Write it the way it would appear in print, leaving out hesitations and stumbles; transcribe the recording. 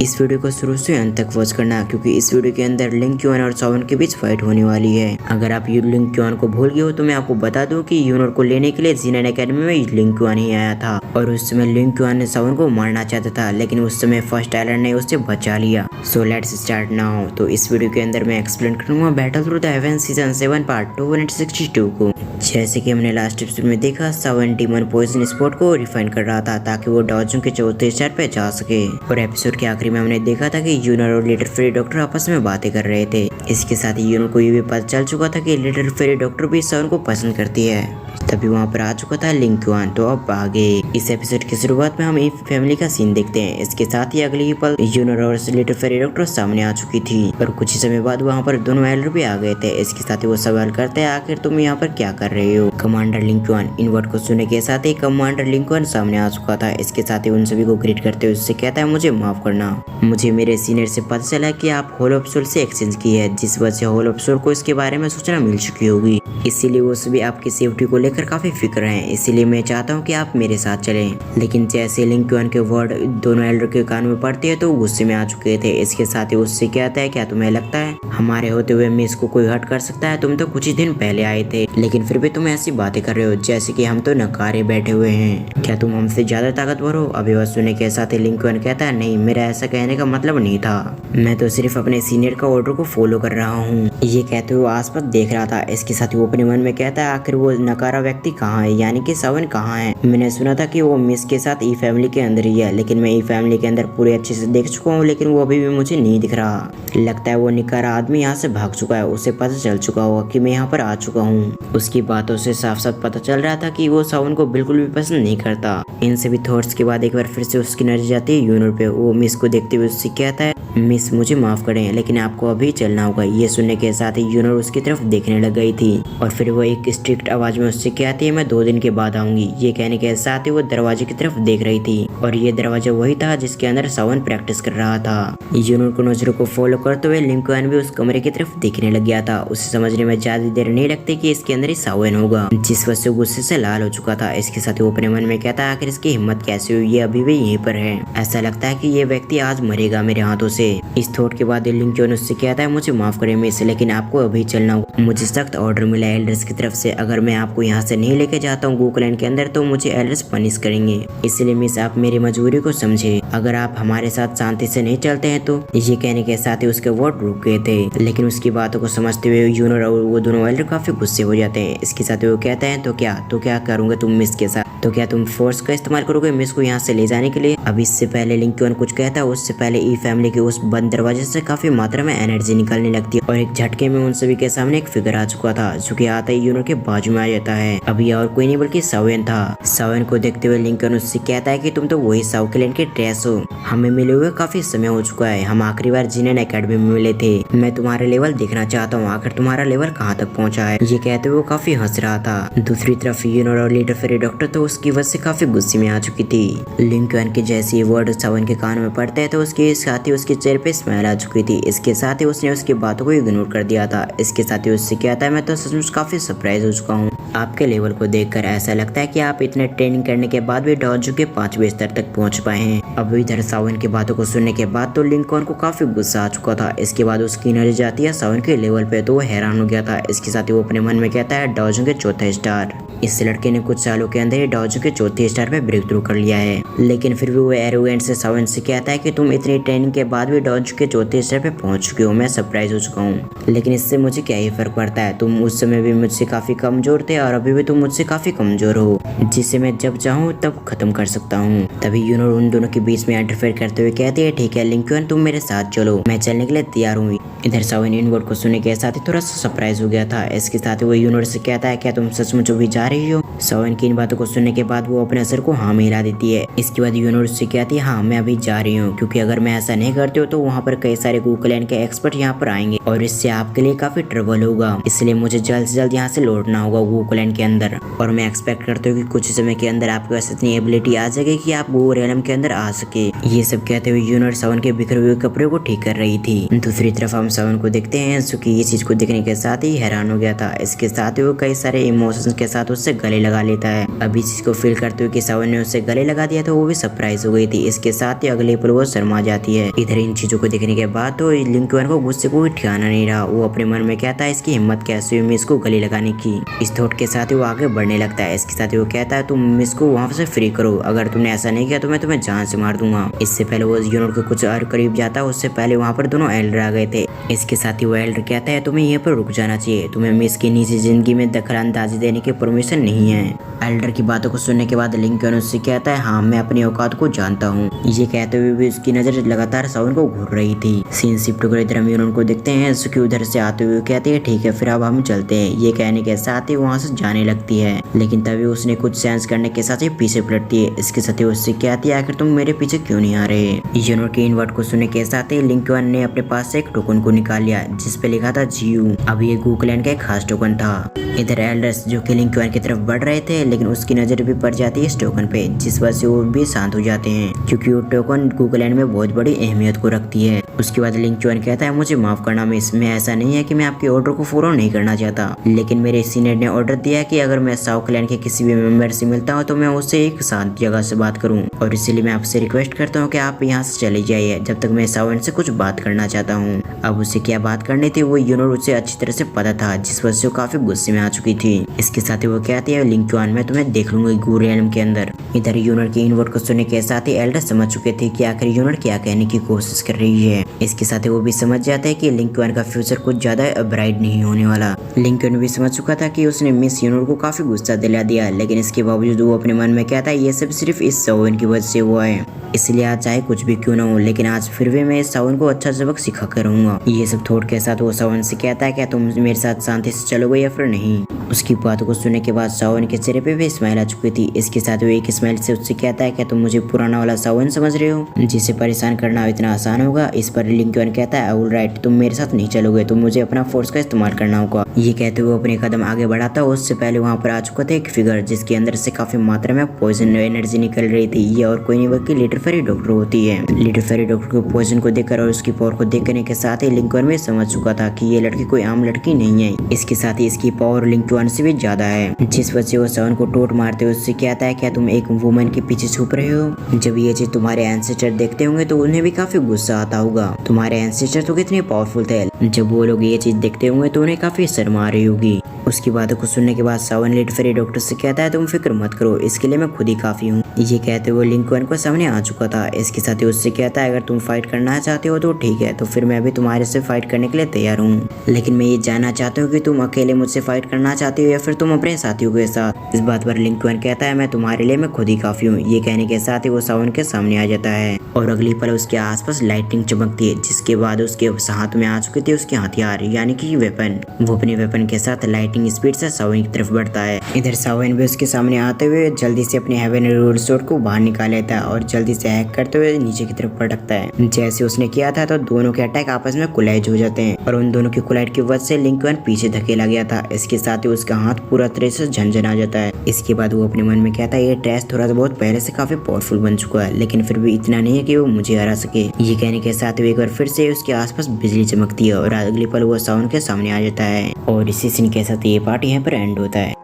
इस वीडियो को शुरू से अंत तक वॉच करना, क्योंकि इस वीडियो के अंदर लिंग क्यून और सावन के बीच फाइट होने वाली है। अगर आप लिंग क्यून को भूल गए हो तो मैं आपको बता दूं कि यूनर को लेने के लिए जीनन एकेडमी में लिंग क्यून ही आया था और उस समय लिंग क्यून ने सावन को मारना चाहता था, लेकिन उस समय फर्स्ट आइलैंड ने उसे बचा लिया। So let's start now. तो इस वीडियो के अंदर मैं एक्सप्लेन करूंगा battle through the haven season 7 part 262 को। जैसे कि हमने लास्ट एपिसोड में देखा, सावन डीमन पॉइजन स्पॉट को रिफाइन कर रहा था ताकि वो डॉजों के चौथे स्टार पे जा सके। और एपिसोड के आखिरी में हमने देखा था कि यूनर और लिटिल फेरी डॉक्टर आपस में बातें कर रहे थे। इसके साथ ही यूनर को ये भी पता चल चुका था कि लिटिल फेरी डॉक्टर भी सावन को पसंद करती है। तभी वहाँ पर आ चुका था लिंग क्यून। तो अब आगे इस एपिसोड की शुरुआत में हम एक फैमिली का सीन देखते हैं। इसके साथ ही अगले ही पल यूनर और लिटिल फेरी डॉक्टर सामने आ चुकी थी और कुछ ही समय बाद वहाँ पर दोनों एल्डर भी आ गए थे। इसके साथ ही वो सवाल करते हैं, आखिर तुम यहाँ पर क्या कर रहे हो कमांडर लिंग क्यून। इन वर्ड को सुनने के साथ ही कमांडर लिंग क्यून सामने आ चुका था। इसके साथ ही उन सभी को ग्रीट करते हुए उससे कहता है, मुझे माफ करना, मुझे मेरे सीनियर से पता चला कि आप होल ऑफ सोल से एक्सचेंज की है, जिस वजह से होल ऑफ सोल को इसके बारे में सूचना मिल चुकी होगी। इसीलिए वो सभी आपकी सेफ्टी को लेकर काफी फिक्र हैं। इसीलिए मैं चाहता हूँ कि आप मेरे साथ चलें। लेकिन जैसे लिंग क्यून के वर्ड दोनों एल्डर के कान में पड़ते हैं तो गुस्से में आ चुके थे। इसके साथ ही उससे कहता है, क्या तुम्हें लगता है हमारे होते हुए मिस को कोई हट कर सकता है? तुम तो कुछ ही दिन पहले आए थे, लेकिन फिर भी तुम ऐसी बातें कर रहे हो जैसे कि हम तो नकारे बैठे हुए हैं। क्या तुम हमसे ज्यादा ताकतवर हो? अभी वह सुनने के साथ ही लिंग क्यून कहता है, नहीं, मेरा ऐसा कहने का मतलब नहीं था, मैं तो सिर्फ अपने सीनियर का ऑर्डर को फॉलो कर रहा हूँ। ये कहते हुए आसपास देख रहा था। इसके साथ ही वो अपने मन में कहता है, आखिर वो नकारा व्यक्ति कहाँ है, यानी कि सावन कहाँ है? मैंने सुना था कि वो मिस के साथ ई फैमिली के अंदर ही है, लेकिन मैं ई फैमिली के अंदर पूरे अच्छे से देख चुका हूँ, लेकिन वो अभी भी मुझे नहीं दिख रहा। लगता है वो नकारा आदमी यहाँ से भाग चुका है। उसे पता चल चुका होगा कि मैं यहाँ पर आ चुका हूँ। उसकी बातों से साफ साफ पता चल रहा था कि वो सावन को बिल्कुल भी पसंद नहीं करता। इन सभी थॉट्स के बाद एक बार फिर से उसकी नजर जाती है यूनर पे। वो मिस को देखते हुए उससे कहता है, मिस मुझे माफ करें, लेकिन आपको अभी चलना होगा। ये सुनने के साथ ही यूनर उसकी तरफ देखने लग गई थी और फिर वो एक स्ट्रिक्ट आवाज में उससे कहती है, मैं 2 दिन के बाद आऊंगी। ये कहने के साथ ही वो दरवाजे की तरफ देख रही थी और ये दरवाजा वही था जिसके अंदर सावन प्रैक्टिस कर रहा था। यूनर को नजरों को फॉलो करते हुए लिंग क्यून भी उस कमरे की तरफ देखने लग गया था। उसे समझने में ज्यादा देर नहीं लगती कि इसके अंदर ही सावन होगा, जिस वजह से गुस्से से लाल हो चुका था। इसके साथ ही वो अपने मन में कहता है, आखिर इसकी हिम्मत कैसे हुई, ये अभी भी यहीं पर है। ऐसा लगता है कि ये व्यक्ति आज मरेगा मेरे हाथों से। इस थॉट के बाद लिंग क्यून उससे कहता है, मुझे माफ करें मिस, लेकिन आपको अभी चलना होगा। मुझे सख्त ऑर्डर मिला है एल्डर्स की तरफ से, अगर मैं आपको यहाँ से नहीं लेके जाता हूँ गूकलैंड के अंदर तो मुझे एल्डर्स पनिश करेंगे। इसलिए मिस आप मेरी मजबूरी को समझे, अगर आप हमारे साथ शांति से नहीं चलते हैं तो। ये कहने के साथ ही उसके वर्ड रुक गए थे, लेकिन उसकी बातों को समझते हुए यूनर और वो दोनों एल्डर काफी गुस्से हो जाते हैं। इसके साथ वो कहते हैं, तो क्या करूंगा तुम मिस के साथ? तो क्या तुम फोर्स का इस्तेमाल करोगे मिस को यहाँ से ले जाने के लिए? अब इससे पहले लिंग क्यून कुछ कहता है, उससे पहले ई फैमिली के उस बंद दरवाजे से काफी मात्रा में एनर्जी निकलने लगती है और एक झटके में उन सभी के सामने एक फिगर आ चुका था, जो कि आता ही यूनर के बाजू में आ जाता है। अभी और कोई नहीं बल्कि सावन था। सावन को देखते हुए लिंग क्यून उससे कहता है कि तुम तो वही साउकलैंड के ट्रेस हो, हमें मिले हुए काफी समय हो चुका है, हम आखिरी बार जीनन एकेडमी में मिले थे, मैं तुम्हारा लेवल देखना चाहता हूँ, आखिर तुम्हारा लेवल कहाँ तक पहुँचा है। ये कहते हुए वो काफी हंस रहा था। दूसरी तरफ यूनर और लिटिल फेरी डॉक्टर तो उसकी वजह से काफी गुस्से में आ चुकी थी। लिंग क्यून के जैसे ये वर्ड सावन के कान में पड़ते हैं तो उसके साथ ही उसके चेहरे पे स्माइल आ चुकी थी। इसके साथ ही उसने उसकी बातों को इग्नोर कर दिया था। इसके साथ ही उससे कहता है, मैं तो सचमुच काफी सरप्राइज हो चुका हूँ आपके लेवल को देखकर। ऐसा लगता है कि आप इतने ट्रेनिंग करने के बाद भी डॉजो के 5वें स्तर तक पहुंच पाए हैं। अब इधर सावन की बातों को सुनने के बाद तो लिंग क्यून को काफी गुस्सा आ चुका था। इसके बाद उसकी नजर जाती है सावन के लेवल पे तो वो हैरान हो गया था। इसके साथ ही वो अपने मन में कहता है, डॉजो के 4थे स्टार। इस लड़के ने कुछ सालों के अंदर ही डॉजो के 4थे स्टार पे ब्रेक थ्रू कर लिया है, लेकिन फिर भी वो एरोगेंट से सावन से कहता है कि तुम इतनी ट्रेनिंग के बाद भी डॉजो के 4थे स्टार पे पहुंच चुके हो, मैं सरप्राइज हो चुका हूँ, लेकिन इससे मुझे क्या ही फर्क पड़ता है, तुम उस समय भी मुझसे काफी कमजोर थे और अभी भी तुम मुझसे काफी कमजोर हो, जिसे मैं जब चाहूँ तब खत्म कर सकता हूँ। तभी यूनर उन दोनों के बीच में इंटरफेयर करते हुए कहती है, ठीक है लिंग क्यून, तुम मेरे साथ चलो, मैं चलने के लिए तैयार हूँ। इधर सावन इन वर्ड को सुनने के साथ ही थोड़ा सा सरप्राइज हो गया था। इसके साथ ही वो यूनर से कहता है, क्या तुम सचमुच अभी जा रही हो? सावन की इन बातों को सुनने के बाद वो अपने सर को हाँ में हिला देती है। इसके बाद यूनर से कहती है, हाँ मैं अभी जा रही हूँ, क्योंकि अगर मैं ऐसा नहीं करती हूँ तो वहाँ पर कई सारे गूकलैंड के एक्सपर्ट यहाँ पर आएंगे और इससे आपके लिए काफी ट्रबल होगा, इसलिए मुझे जल्द से जल्द यहाँ से लौटना होगा गूकलैंड के अंदर। और मैं एक्सपेक्ट करती हूँ कि कुछ समय के अंदर आपके पास इतनी एबिलिटी आ जाएगी कि आप गो रेलम के अंदर आ सके। ये सब कहते हुए यूनर सावन के बिखरे हुए कपड़े को ठीक कर रही थी। दूसरी तरफ हम सावन को देखते हैं सुकी ये चीज को देखने के साथ ही हैरान हो गया था। इसके साथ ही वो कई सारे इमोशंस के साथ उससे गले लगा लेता है। अब इस चीज को फील करते हुए कि सावन ने उससे गले लगा दिया तो वो भी सरप्राइज हो गई थी। इसके साथ ही अगले पल वो शर्मा जाती है। इधर इन चीजों को देखने के बाद तो लिंक्यूआन को गुस्से को ठिकाना नहीं रहा। वो अपने मन में कहता है इसकी हिम्मत कैसे हुई मिस को गले लगाने की। इस थॉट के साथ ही वो आगे बढ़ने लगता है। इसके साथ ही वो कहता है तुम मिस को वहाँ से फ्री करो, अगर तुमने ऐसा नहीं किया तो मैं तुम्हें जान से मार दूंगा। इससे पहले वो यूनोर के कुछ और करीब जाता है, उससे पहले वहाँ पर दोनों एल्डर आ गए थे। इसके साथ ही वो एल्डर कहता है तुम्हें यहाँ पर रुक जाना चाहिए, तुम्हें मिस की निजी जिंदगी में दखल अंदाजी देने की परमिशन नहीं है। एल्डर की बातों को सुनने के बाद लिंक्यूआन उससे कहता है हाँ मैं अपनी औकात को जानता हूँ। ये कहते हुए भी उसकी नजर लगातार सावन को घूर रही थी। सीन शिफ्ट कर इधर हम यूनोर को देखते हैं। सुकी उधर से आते हुए कहती है ठीक है फिर अब हम चलते हैं। ये कहने के साथ ही वहाँ से जाने लगती है, लेकिन तभी उसने कुछ सेंस करने के साथ ही पीछे पलटती है। इसके साथ ही उससे कहती है आखिर तुम मेरे पीछे क्यों नहीं आ रहे। यूनोर के इन वर्ड को सुनने के साथ ही लिंक्यूआन ने अपने पास से एक टोकन को निकाल लिया जिस पे लिखा था जीयू। अब ये गूकलैंड का एक खास टोकन था। इधर एल्डर्स जो कि लिंक्यूआन की तरफ बढ़ रहे थे, लेकिन उसकी नजर भी पड़ जाती है इस टोकन पे, जिस वजह से वो भी शांत हो जाते हैं क्योंकि वो टोकन गूकलैंड में बहुत बड़ी अहमियत को रखती है। उसके बाद लिंक्यूआन कहता है मुझे माफ करना मिस, मैं ऐसा नहीं है कि मैं आपके ऑर्डर को फॉलो नहीं करना चाहता, लेकिन मेरे सीनियर ने ऑर्डर दिया है कि अगर मैं साउथ क्लैन के किसी भी मेंबर से मिलता हूँ तो मैं उससे एक शांत जगह से बात करूँ, और इसीलिए मैं आपसे रिक्वेस्ट करता हूँ कि आप यहाँ से चले जाइए जब तक मैं सावन से कुछ बात करना चाहता हूँ। अब उसे क्या बात करनी थी वो यूनोर उसे अच्छी तरह से पता था, जिस वजह से वो काफी गुस्से में आ चुकी थी। इसके साथ ही वो कहती है लिंक्यूआन मैं तुम्हें देख लूंगी गू रियल्म के अंदर। इधर यूनोर के इन वर्ड को सुनने के साथ ही एल्डर समझ चुके थे कि आखिर यूनोर क्या कहने की कोशिश कर रही है। इसके साथ ही वो भी समझ जाता है कि लिंक्यूआन का फ्यूचर कुछ ज्यादा ब्राइट नहीं होने वाला। लिंक्यूआन भी समझ चुका था कि उसने मिस यूनोर को काफी गुस्सा दिला दिया, लेकिन इसके बावजूद वो अपने मन में कहता है ये सब सिर्फ इस सावन की वजह से हुआ है, इसलिए आज चाहे कुछ भी क्यों ना हो लेकिन आज फिर भी मैं इस सावन को अच्छा सबक सिखा कर रहूंगा। ये सब थॉट के साथ वो सावन से कहता है क्या तुम मेरे साथ शांति से चलोगे या फिर नहीं। उसकी बातों को सुनने के बाद सावन के चेहरे पे भी स्माइल आ चुकी थी। इसके साथ वो एक स्माइल से उससे कहता है क्या तुम मुझे पुराना वाला सावन समझ रहे हो जिसे परेशान करना इतना आसान होगा। इस पर लिंक्यूआन कहता है ऑल राइट तुम मेरे साथ नहीं चलोगे, तुम मुझे अपना फोर्स का इस्तेमाल करना होगा। ये कहते हुए अपने कदम आगे बढ़ाता उससे पहले वहाँ पर आ चुका था एक फिगर जिसके अंदर से काफी मात्रा में पॉइजन एनर्जी निकल रही थी। ये और कोई नहीं बल्कि लिटिल फेरी डॉक्टर होती है। लिटिल फेरी डॉक्टर को पॉइजन को देखकर और उसकी पावर को देखने के साथ ही लिंक्यूआन भी समझ चुका था कि ये लड़की कोई आम लड़की नहीं है। इसके साथ ही इसकी पावर लिंक्यूआन से भी ज्यादा है, जिस वजह से वो सावन को टोट मारते हुए उससे कहता है क्या तुम एक वुमन के पीछे छुप रहे हो। जब ये चीज तुम्हारे एंसेस्टर देखते होंगे तो उन्हें भी काफी गुस्सा आता होगा, तुम्हारे एंसेस्टर तो कितने पावरफुल थे। जब वो लोग ये चीज देखते होंगे तो उन्हें काफी शर्म आ रही होगी। उसकी बातों को सुनने के बाद सावन लिटिल फेरी डॉक्टर से कहता है तुम फिक्र मत करो, इसके लिए मैं खुद ही काफी हूँ। ये कहते हुए लिंक्यूआन को सामने आ चुका था। इसके साथ ही उससे कहता है अगर तुम फाइट करना चाहते हो तो ठीक है, तो फिर मैं भी तुम्हारे से फाइट करने के लिए तैयार हूँ, लेकिन मैं ये जानना चाहता हूँ कि तुम अकेले मुझसे फाइट करना चाहते हो या फिर तुम अपने साथियों के साथ। इस बात पर लिंक्यूआन कहता है मैं तुम्हारे लिए मैं खुद ही काफी हूँ। ये कहने के साथ ही वो सावन के सामने आ जाता है और अगली पल उसके आसपास लाइटिंग चमकती है, जिसके बाद उसके हाथ में आ चुके थे उसके हथियार यानी कि वेपन। वो अपने वेपन के साथ लाइटिंग स्पीड से सावन की तरफ बढ़ता है। इधर सावन भी उसके सामने आते हुए जल्दी से अपने हेवन रोड शॉट को बाहर निकाल लेता है और जल्दी से हैक करते हुए नीचे की तरफ पटकता है। जैसे उसने किया था तो दोनों के अटैक आपस में कोलाइड हो जाते हैं और उन दोनों की कोलाइड की वजह से लिंक्यूआन पीछे धकेला गया था। इसके साथ ही उसका हाथ पूरा तरह से झनझना जाता है। इसके बाद वो अपने मन में कहता है ये ट्रैश थोड़ा सा बहुत पहले से काफी पावरफुल बन चुका है, लेकिन फिर भी इतना नहीं है कि वो मुझे हरा सके। ये कहने के साथ एक बार फिर से उसके आसपास बिजली चमकती है और अगली पल वो सावन के सामने आ जाता है। और इसी सीन के साथ ये पार्ट यहाँ पर एंड होता है।